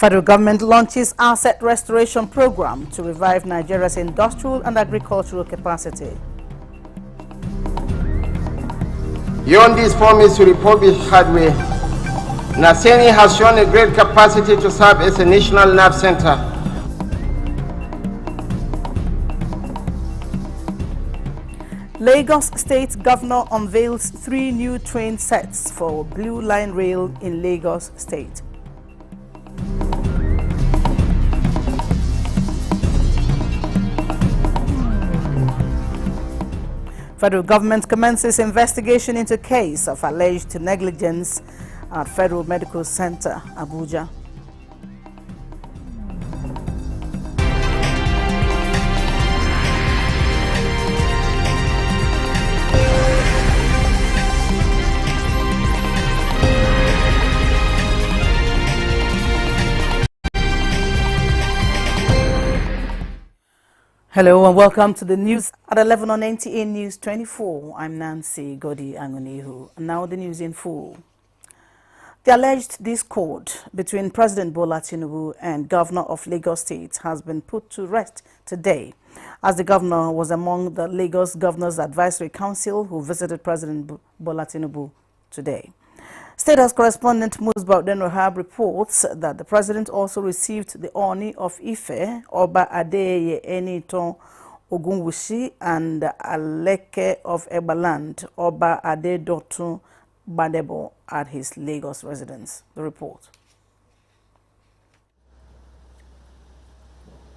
Federal government launches asset restoration program to revive Nigeria's industrial and agricultural capacity. Beyond this promise to republish hardware, Naseni has shown a great capacity to serve as a national nerve center. Lagos State Governor unveils 3 new train sets for Blue Line Rail in Lagos State. Federal government commences investigation into case of alleged negligence at Federal Medical Center, Abuja. Hello and welcome to the news at 11 on NTA News 24. I'm Nancy Godi Angonihu. And now the news in full. The alleged discord between President Bola Tinubu and Governor of Lagos State has been put to rest today, as the governor was among the Lagos Governors Advisory Council who visited President Bola Tinubu today. State House correspondent Musbah Denrohab reports that the president also received the Oni of Ife, Oba Adeyeye Eniton Ogunwusi, and Aleke of Egbaland, Oba Adedotun Badebo, at his Lagos residence. The report.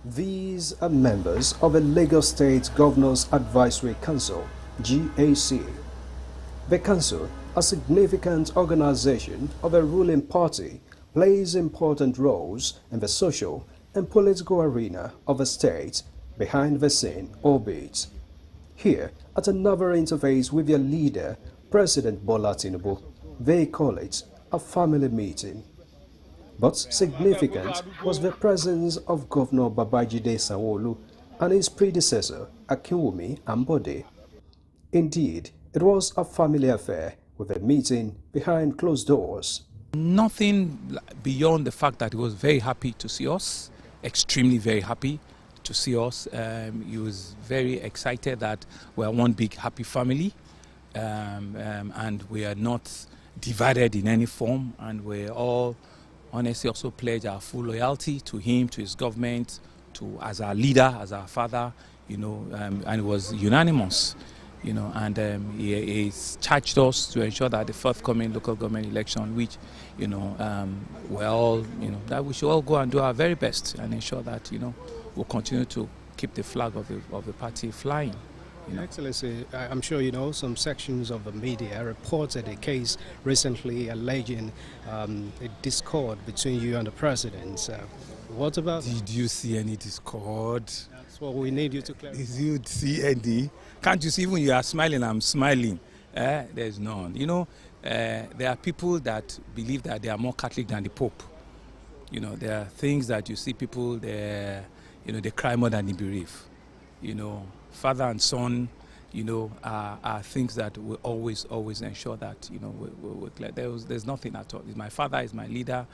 These are members of the Lagos State Governors Advisory Council, GAC. The council, a significant organization of a ruling party, plays important roles in the social and political arena of the state behind the scene orbit. Here, at another interface with their leader, President Bola Tinubu, they call it a family meeting. But significant was the presence of Governor Babajide Sanwo-Olu and his predecessor, Akinwumi Ambode. Indeed, it was a family affair, with a meeting behind closed doors. Nothing beyond the fact that he was very happy to see us, extremely very happy to see us. He was very excited that we are one big happy family, and we are not divided in any form, and we all honestly also pledge our full loyalty to him, to his government, to as our leader, as our father, and it was unanimous. And he's charged us to ensure that the forthcoming local government election, which, we're all, that we should all go and do our very best and ensure that, we'll continue to keep the flag of the party flying. Excellency, I'm sure some sections of the media reported a case recently alleging a discord between you and the president. What about? Did you see any discord? That's what we need you to clarify. Did you see any? Can't you see when you are smiling, I'm smiling? There's none. There are people that believe that they are more Catholic than the Pope. There are things that you see people, they cry more than they bereave. Father and son, are things that we always ensure that, there's nothing at all. My father is my leader,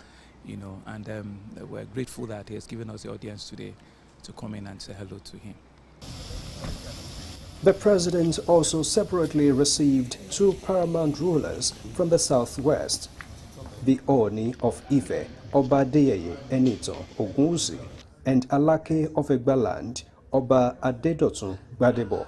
and we're grateful that he has given us the audience today to come in and say hello to him. The president also separately received 2 paramount rulers from the southwest, the Oni of Ife, Oba Adeyeye Eniton Ogunwusi, and Alake of Egbaland, Oba Adedotun Badebo.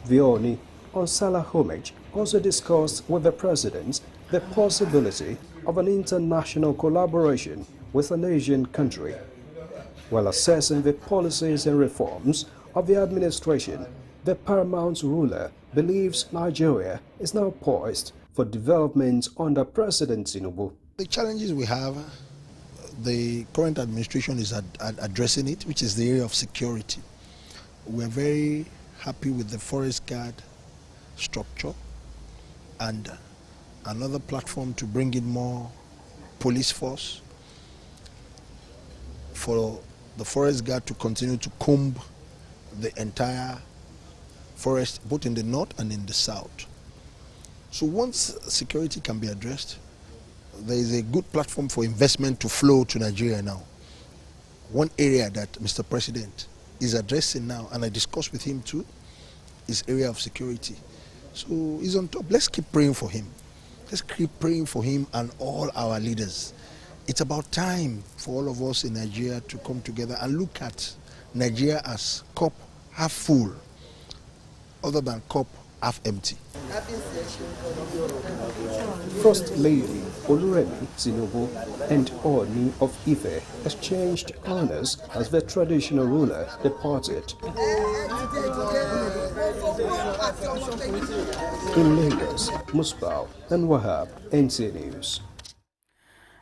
The Oni, on Salah homage, also discussed with the president the possibility of an international collaboration with an Asian country. While assessing the policies and reforms of the administration, the paramount ruler believes Nigeria is now poised for development under President Tinubu. The challenges we have, the current administration is addressing it, which is the area of security. We're very happy with the forest guard structure and another platform to bring in more police force for the forest guard to continue to comb the entire forest, both in the north and in the south. So once security can be addressed, there is a good platform for investment to flow to Nigeria now. One area that Mr. President is addressing now, and I discussed with him too, is area of security. So he's on top. Let's keep praying for him. Let's keep praying for him and all our leaders. It's about time for all of us in Nigeria to come together and look at Nigeria as cup half full, other than cup half empty. First Lady Oluremi Tinubu and Ooni of Ife exchanged honors as the traditional ruler departed. In Lagos, Musbau and Wahab, NTA News.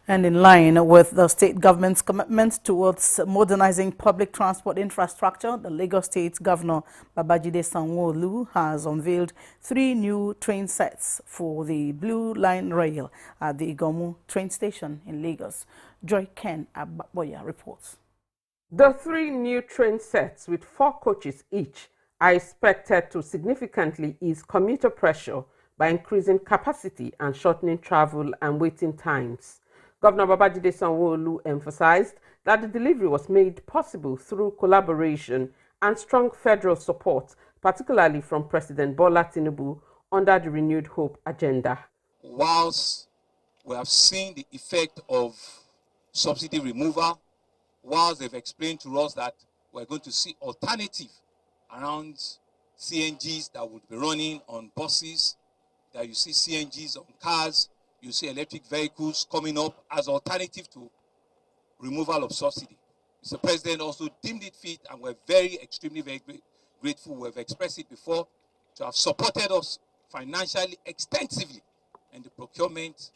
And in line with the state government's commitment towards modernizing public transport infrastructure, the Lagos State Governor Babajide Sanwo-Olu has unveiled 3 new train sets for the Blue Line Rail at the Igomu train station in Lagos. Joy Ken Ababoya reports. The 3 new train sets with 4 coaches each are expected to significantly ease commuter pressure by increasing capacity and shortening travel and waiting times. Governor Babajide Sanwo-Olu emphasized that the delivery was made possible through collaboration and strong federal support, particularly from President Bola Tinubu under the Renewed Hope agenda. Whilst we have seen the effect of subsidy removal, whilst they've explained to us that we're going to see alternative around CNGs that would be running on buses, that you see CNGs on cars, you see electric vehicles coming up as alternative to removal of subsidy. Mr. President also deemed it fit, and we're extremely very grateful. We've expressed it before, to have supported us financially extensively in the procurement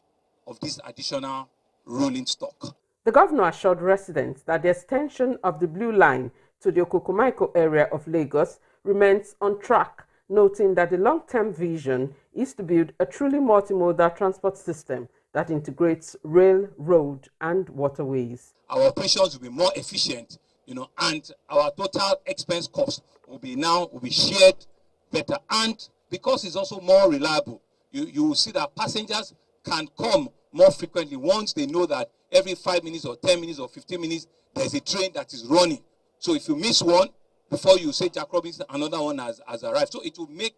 of this additional rolling stock. The governor assured residents that the extension of the Blue Line to the Okokomaiko area of Lagos remains on track, noting that the long-term vision is to build a truly multimodal transport system that integrates rail, road, and waterways. Our operations will be more efficient, and our total expense cost will be shared better. And because it's also more reliable, you will see that passengers can come more frequently once they know that every 5 minutes or 10 minutes or 15 minutes, there's a train that is running. So if you miss one, before you say Jack Robinson, another one has arrived. So it will make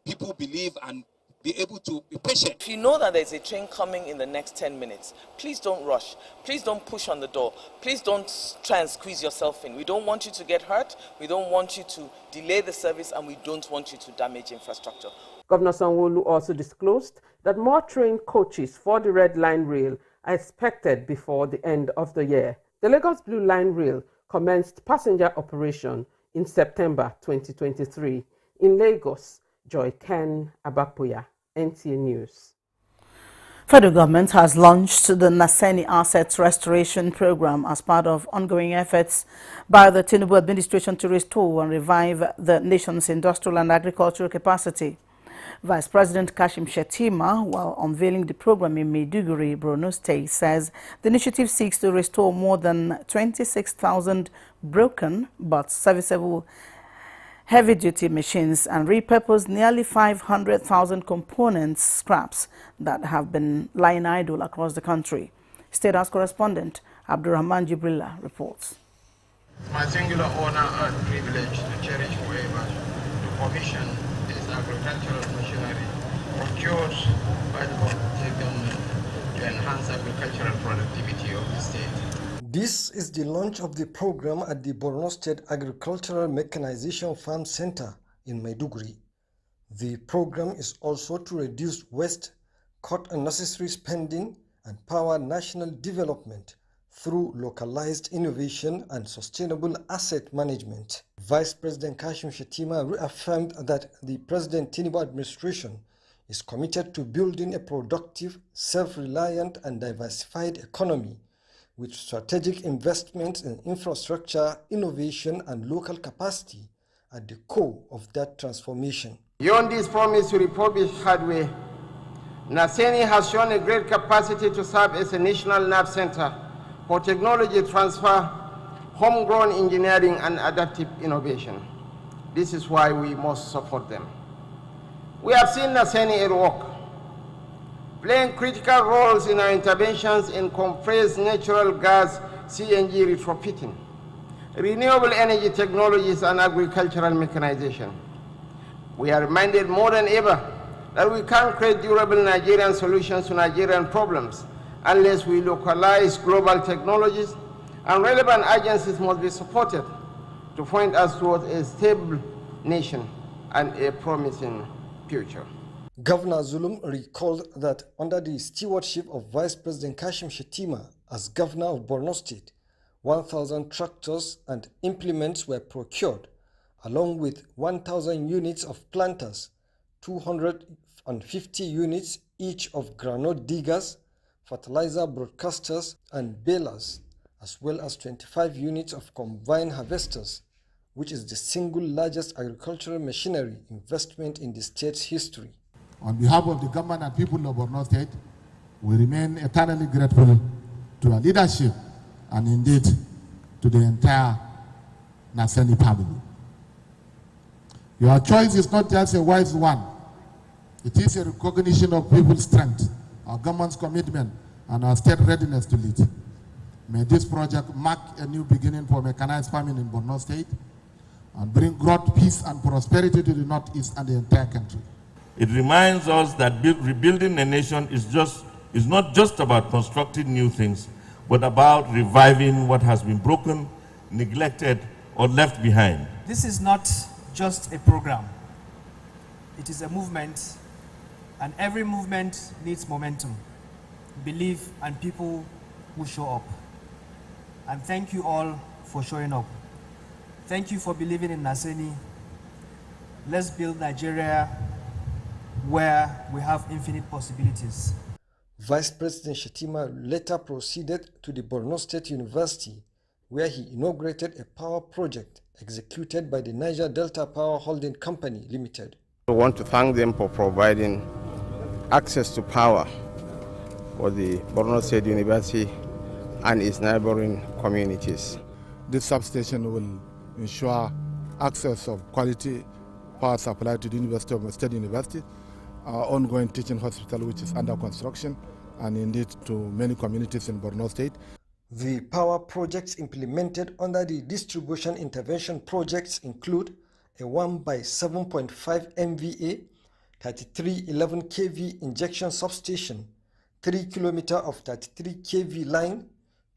people believe and be able to be patient. If you know that there's a train coming in the next 10 minutes, please don't rush. Please don't push on the door. Please don't try and squeeze yourself in. We don't want you to get hurt. We don't want you to delay the service, and we don't want you to damage infrastructure. Governor Sanwo-Olu also disclosed that more train coaches for the Red Line Rail are expected before the end of the year. The Lagos Blue Line Rail commenced passenger operation in September 2023. In Lagos, Joy Ken Ababoya, NTA News. Federal government has launched the Naseni Assets Restoration Program as part of ongoing efforts by the Tinubu administration to restore and revive the nation's industrial and agricultural capacity. Vice President Kashim Shettima, while unveiling the program in Maiduguri, Borno State, says the initiative seeks to restore more than 26,000 broken but serviceable heavy-duty machines and repurpose nearly 500,000 components scraps that have been lying idle across the country. State House correspondent Abdurrahman Jibrilla reports. My singular honor and privilege to cherish forever to commission this agricultural machinery procured by the state government to enhance agricultural productivity of the state. This is the launch of the program at the Borno State Agricultural Mechanization Farm Center in Maiduguri. The program is also to reduce waste, cut unnecessary spending, and power national development through localized innovation and sustainable asset management. Vice President Kashim Shettima reaffirmed that the President Tinubu administration is committed to building a productive, self-reliant, and diversified economy with strategic investments in infrastructure, innovation, and local capacity at the core of that transformation. Beyond this promise to republish hardware, Naseni has shown a great capacity to serve as a national nerve center for technology transfer, homegrown engineering, and adaptive innovation. This is why we must support them. We have seen Naseni at work. playing critical roles in our interventions in compressed natural gas, CNG retrofitting, renewable energy technologies, and agricultural mechanization. We are reminded more than ever that we can't create durable Nigerian solutions to Nigerian problems unless we localize global technologies, and relevant agencies must be supported to point us towards a stable nation and a promising future. Governor Zulum recalled that under the stewardship of Vice President Kashim Shettima as Governor of Borno State, 1,000 tractors and implements were procured, along with 1,000 units of planters, 250 units each of groundnut diggers, fertilizer broadcasters and balers, as well as 25 units of combine harvesters, which is the single largest agricultural machinery investment in the state's history. On behalf of the government and people of Borno State, we remain eternally grateful to our leadership and indeed to the entire Naseni family. Your choice is not just a wise one. It is a recognition of people's strength, our government's commitment, and our state readiness to lead. May this project mark a new beginning for mechanized farming in Borno State and bring growth, peace, and prosperity to the Northeast and the entire country. It reminds us that rebuilding a nation is not just about constructing new things, but about reviving what has been broken, neglected, or left behind. This is not just a program. It is a movement, and every movement needs momentum, belief, and people who show up. And thank you all for showing up. Thank you for believing in Naseni. Let's build Nigeria where we have infinite possibilities. Vice President Shettima later proceeded to the Borno State University, where he inaugurated a power project executed by the Niger Delta Power Holding Company Limited. I want to thank them for providing access to power for the Borno State University and its neighboring communities. This substation will ensure access of quality power supply to the University of State University, our ongoing teaching hospital which is under construction, and indeed to many communities in Borno State. The power projects implemented under the distribution intervention projects include a 1 by 7.5 MVA, 3311 kV injection substation, 3 km of 33 kV line,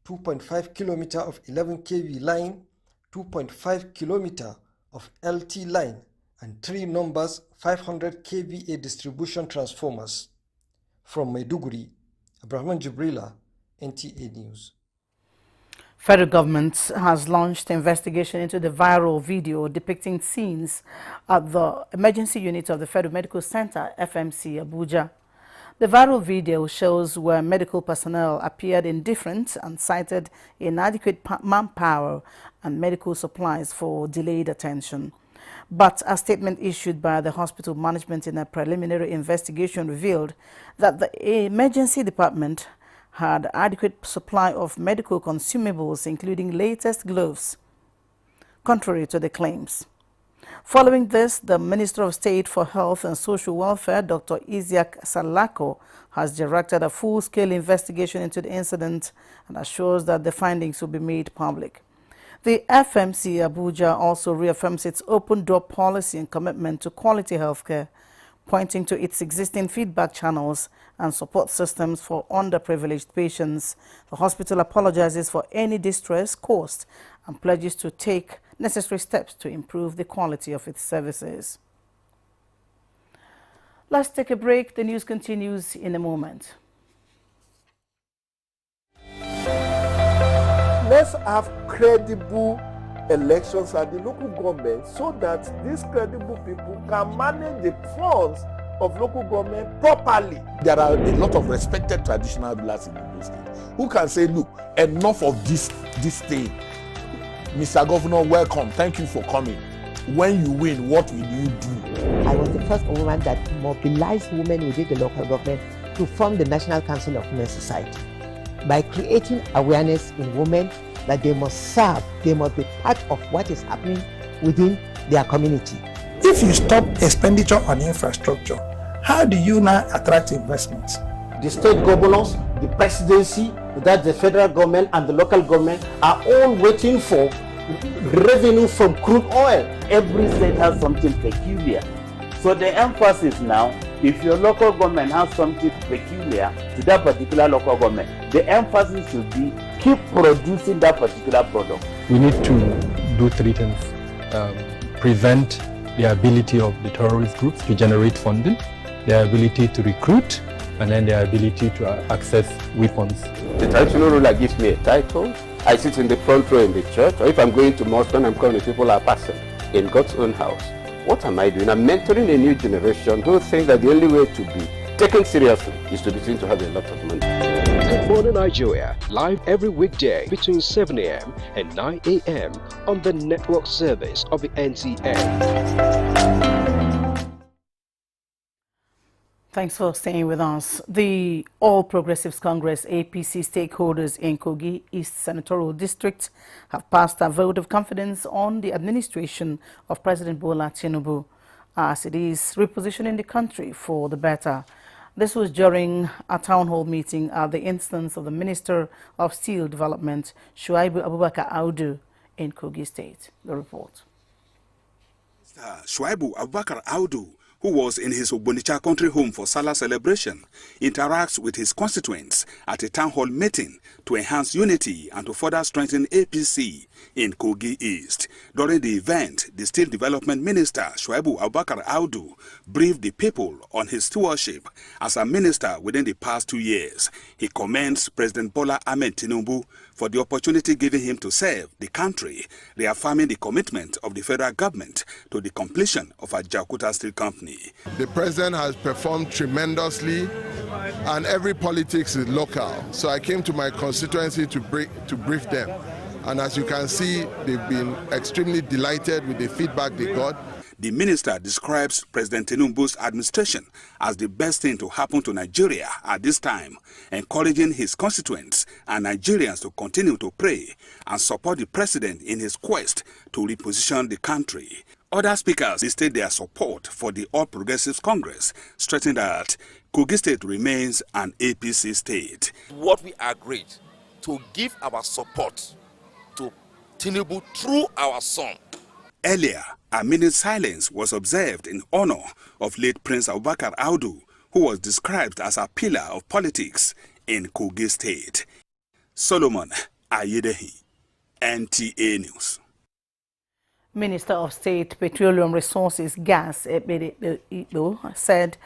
2.5 km of 11 kV line, 2.5 km of LT line, and 3 numbers 500 kVA distribution transformers. From Maiduguri, Abraham Jibrila, NTA News. Federal government has launched investigation into the viral video depicting scenes at the emergency unit of the Federal Medical Center, FMC, Abuja. The viral video shows where medical personnel appeared indifferent and cited inadequate manpower and medical supplies for delayed attention. But a statement issued by the hospital management in a preliminary investigation revealed that the emergency department had adequate supply of medical consumables, including latest gloves, contrary to the claims. Following this, the Minister of State for Health and Social Welfare, Dr. Isiaq Salako, has directed a full-scale investigation into the incident and assures that the findings will be made public. The FMC Abuja also reaffirms its open-door policy and commitment to quality healthcare, pointing to its existing feedback channels and support systems for underprivileged patients. The hospital apologizes for any distress caused and pledges to take necessary steps to improve the quality of its services. Let's take a break. The news continues in a moment. Let's have credible elections at the local government so that these credible people can manage the funds of local government properly. There are a lot of respected traditional rulers in the state who can say, look, enough of this thing. Mr. Governor, welcome. Thank you for coming. When you win, what will you do? I was the first woman that mobilized women within the local government to form the National Council of Women Society by creating awareness in women that they must serve, they must be part of what is happening within their community. If you stop expenditure on infrastructure, how do you now attract investments? the state governors, the presidency, that the federal government and the local government are all waiting for revenue from crude oil. Every state has something peculiar. So the emphasis now, if your local government has something peculiar to that particular local government, the emphasis should be keep producing that particular product. We need to do three things. Prevent the ability of the terrorist groups to generate funding, their ability to recruit, and then their ability to access weapons. The traditional ruler gives me a title. I sit in the front row in the church, or if I'm going to mosque and I'm calling people are passing in God's own house. What am I doing? I'm mentoring a new generation who think that the only way to be taken seriously is to be seen to have a lot of money. Good Morning Nigeria, live every weekday between 7 a.m. and 9 a.m. on the network service of the NTA. Thanks for staying with us. The All Progressives Congress APC stakeholders in Kogi East Senatorial District have passed a vote of confidence on the administration of President Bola Tinubu as it is repositioning the country for the better. This was during a town hall meeting at the instance of the Minister of Steel Development, Shuaibu Abubakar Audu, in Kogi State. The report. Shuaibu Abubakar Audu, who was in his Ogbonicha country home for Salah celebration, interacts with his constituents at a town hall meeting to enhance unity and to further strengthen APC in Kogi East. During the event, the Steel Development Minister, Shuaibu Abubakar Audu, briefed the people on his stewardship as a minister within the past 2 years. He commends President Bola Ahmed Tinubu for the opportunity given him to serve the country, reaffirming the commitment of the federal government to the completion of Ajaokuta Steel Company. The president has performed tremendously, and every politics is local. So I came to my constituency to brief them. And as you can see, they've been extremely delighted with the feedback they got. The minister describes President Tinubu's administration as the best thing to happen to Nigeria at this time, encouraging his constituents and Nigerians to continue to pray and support the president in his quest to reposition the country. Other speakers listed their support for the All Progressives Congress, stressing that Kogi State remains an APC state. What we agreed to give our support to Tinubu through our son. Earlier, a minute's silence was observed in honor of late Prince Abubakar Audu, who was described as a pillar of politics in Kogi State. Solomon Ayedehi, NTA News. Minister of State Petroleum Resources Gas Ebere Ito said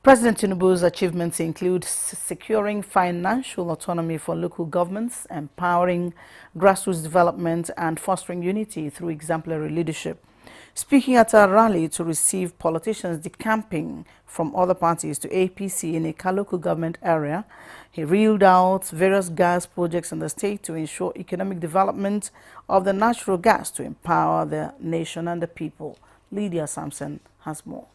President Tinubu's achievements include securing financial autonomy for local governments, empowering grassroots development, and fostering unity through exemplary leadership. Speaking at a rally to receive politicians decamping from other parties to APC in a local government area, he reeled out various gas projects in the state to ensure economic development of the natural gas to empower the nation and the people. Lydia Sampson has more.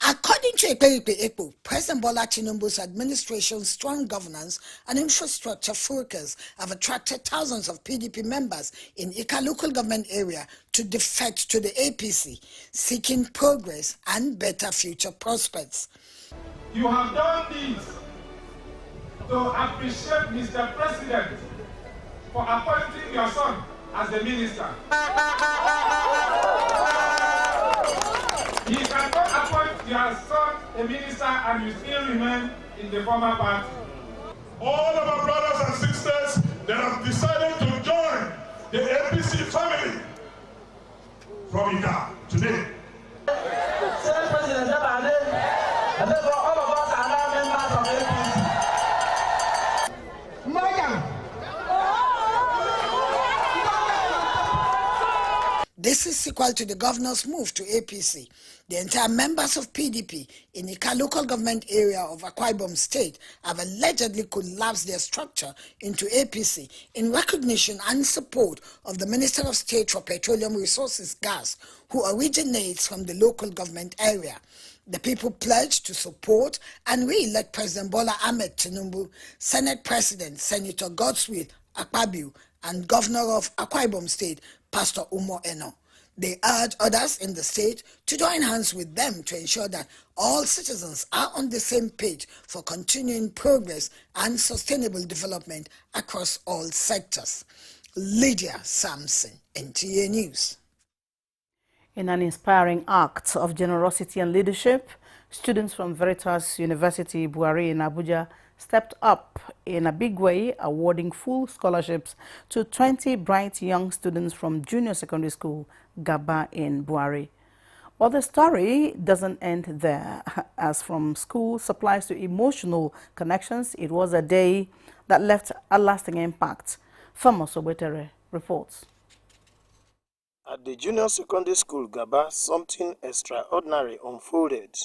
According to Ekpe, President Bola Tinubu's administration's strong governance and infrastructure focus have attracted thousands of PDP members in Ika local government area to defect to the APC, seeking progress and better future prospects. You have done this to appreciate Mr. President for appointing your son as the minister. He cannot appoint your son a minister and you still remain in the former party. All of our brothers and sisters that have decided to join the APC family from Ika today. Senate President and therefore all of us are now members of APC. This is equal to the governor's move to APC. The entire members of PDP in the local government area of Akwa Ibom State have allegedly collapsed their structure into APC in recognition and support of the Minister of State for Petroleum Resources Gas, who originates from the local government area. The people pledged to support and re-elect President Bola Ahmed Tinubu, Senate President Senator Godswill Akpabio, and Governor of Akwa Ibom State, Pastor Umo Eno. They urge others in the state to join hands with them to ensure that all citizens are on the same page for continuing progress and sustainable development across all sectors. Lydia Sampson, NTA News. In an inspiring act of generosity and leadership, students from Veritas University, Buhari in Abuja stepped up in a big way, awarding full scholarships to 20 bright young students from Junior Secondary School, Gaba in Buhari. But the story doesn't end there. As from school supplies to emotional connections, it was a day that left a lasting impact. Thomas Obetere reports. At the Junior Secondary School, Gaba, something extraordinary unfolded.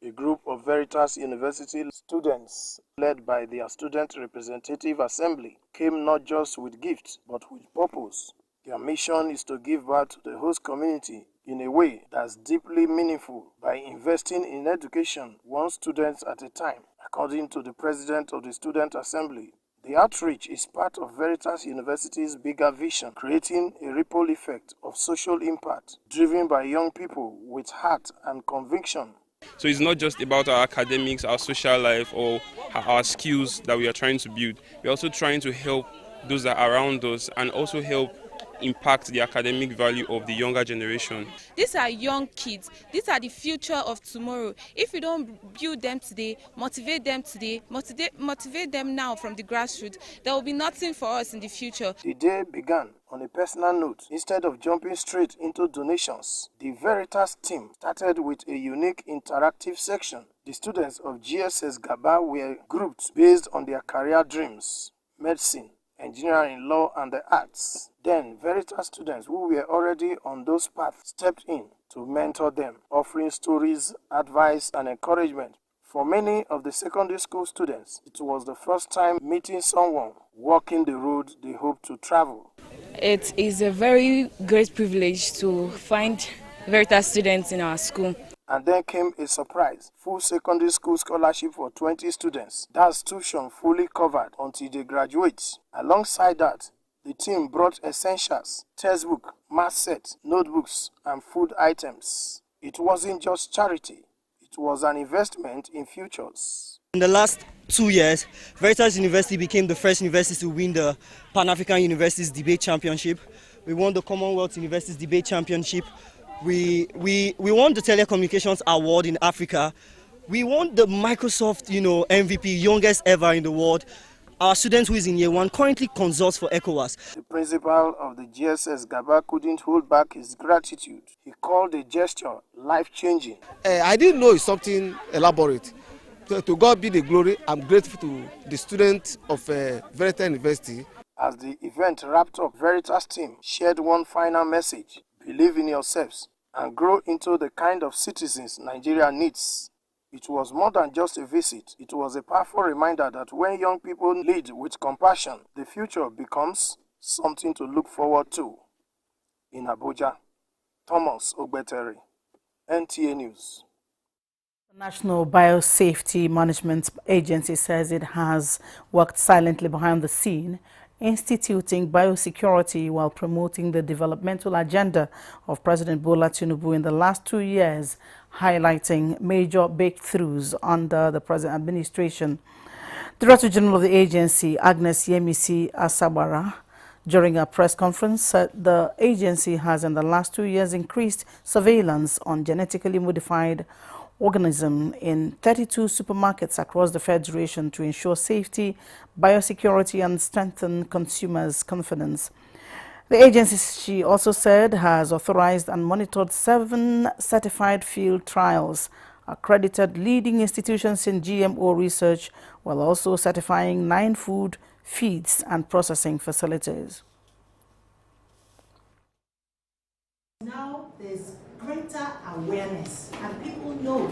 A group of Veritas University students, led by their Student Representative Assembly, came not just with gifts, but with purpose. Their mission is to give back to the host community in a way that's deeply meaningful by investing in education one student at a time. According to the President of the Student Assembly, the outreach is part of Veritas University's bigger vision, creating a ripple effect of social impact, driven by young people with heart and conviction. So it's not just about our academics, our social life, or our skills that we are trying to build. We're also trying to help those that are around us and also help impact the academic value of the younger generation. These are young kids. These are the future of tomorrow. If we don't build them today, motivate them today, motivate them now from the grassroots, there will be nothing for us in the future. The day began on a personal note. Instead of jumping straight into donations, the Veritas team started with a unique interactive section. The students of GSS Gaba were grouped based on their career dreams: medicine, engineering, law, and the arts. Then, Veritas students who were already on those paths stepped in to mentor them, offering stories, advice, and encouragement. For many of the secondary school students, it was the first time meeting someone walking the road they hoped to travel. It is a very great privilege to find Veritas students in our school. And then came a surprise: full secondary school scholarship for 20 students. That's tuition fully covered until they graduate. Alongside that, the team brought essentials: textbook, math set, notebooks, and food items. It wasn't just charity, it was an investment in futures. In the last 2 years, Veritas University became the first university to win the Pan-African Universities Debate Championship. We won the Commonwealth Universities Debate Championship. We won the Telecommunications Award in Africa. We won the Microsoft, MVP, youngest ever in the world. Our student who is in year 1 currently consults for ECOWAS. The principal of the GSS Gaba couldn't hold back his gratitude. He called the gesture life-changing. I didn't know it's something elaborate. To God be the glory. I'm grateful to the students of Veritas University. As the event wrapped up, Veritas team shared one final message: believe in yourselves and grow into the kind of citizens Nigeria needs. It was more than just a visit. It was a powerful reminder that when young people lead with compassion, the future becomes something to look forward to. In Abuja, Thomas Ogbetere, NTA News. The National Biosafety Management Agency says it has worked silently behind the scene, instituting biosecurity while promoting the developmental agenda of President Bola Tinubu in the last 2 years, highlighting major breakthroughs under the present administration. Director General of the agency, Agnes Yemisi Asabara, during a press conference, said the agency has in the last 2 years increased surveillance on genetically modified organism in 32 supermarkets across the Federation to ensure safety, biosecurity, and strengthen consumers' confidence. The agency, she also said, has authorized and monitored 7 certified field trials, accredited leading institutions in GMO research, while also certifying 9 food, feeds, and processing facilities. Now there's greater awareness, and people know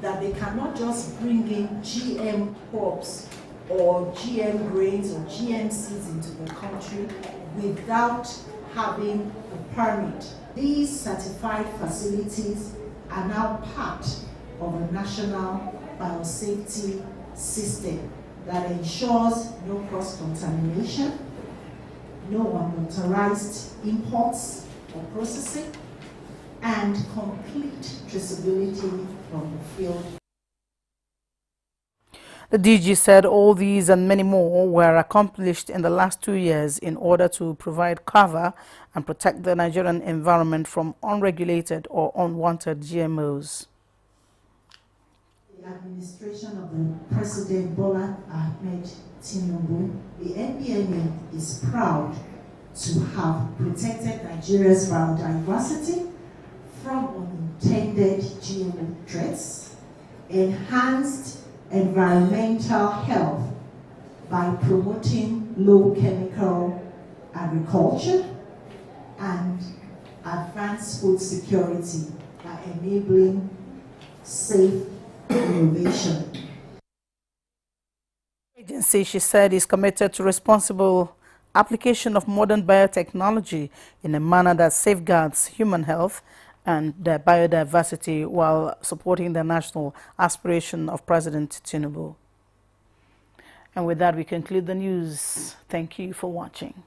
that they cannot just bring in GM crops or GM grains or GM seeds into the country without having a permit. These certified facilities are now part of a national biosafety system that ensures no cross-contamination, no unauthorized imports or processing, and complete traceability from the field. The DG said all these and many more were accomplished in the last 2 years in order to provide cover and protect the Nigerian environment from unregulated or unwanted GMOs. The administration of the President Bola Ahmed Tinubu, the NBNA is proud to have protected Nigeria's biodiversity from unintended GMO threats, enhanced environmental health by promoting low chemical agriculture and advanced food security by enabling safe innovation. The agency, she said, is committed to responsible application of modern biotechnology in a manner that safeguards human health and their biodiversity while supporting the national aspiration of President Tinubu. And with that, we conclude the news. Thank you for watching.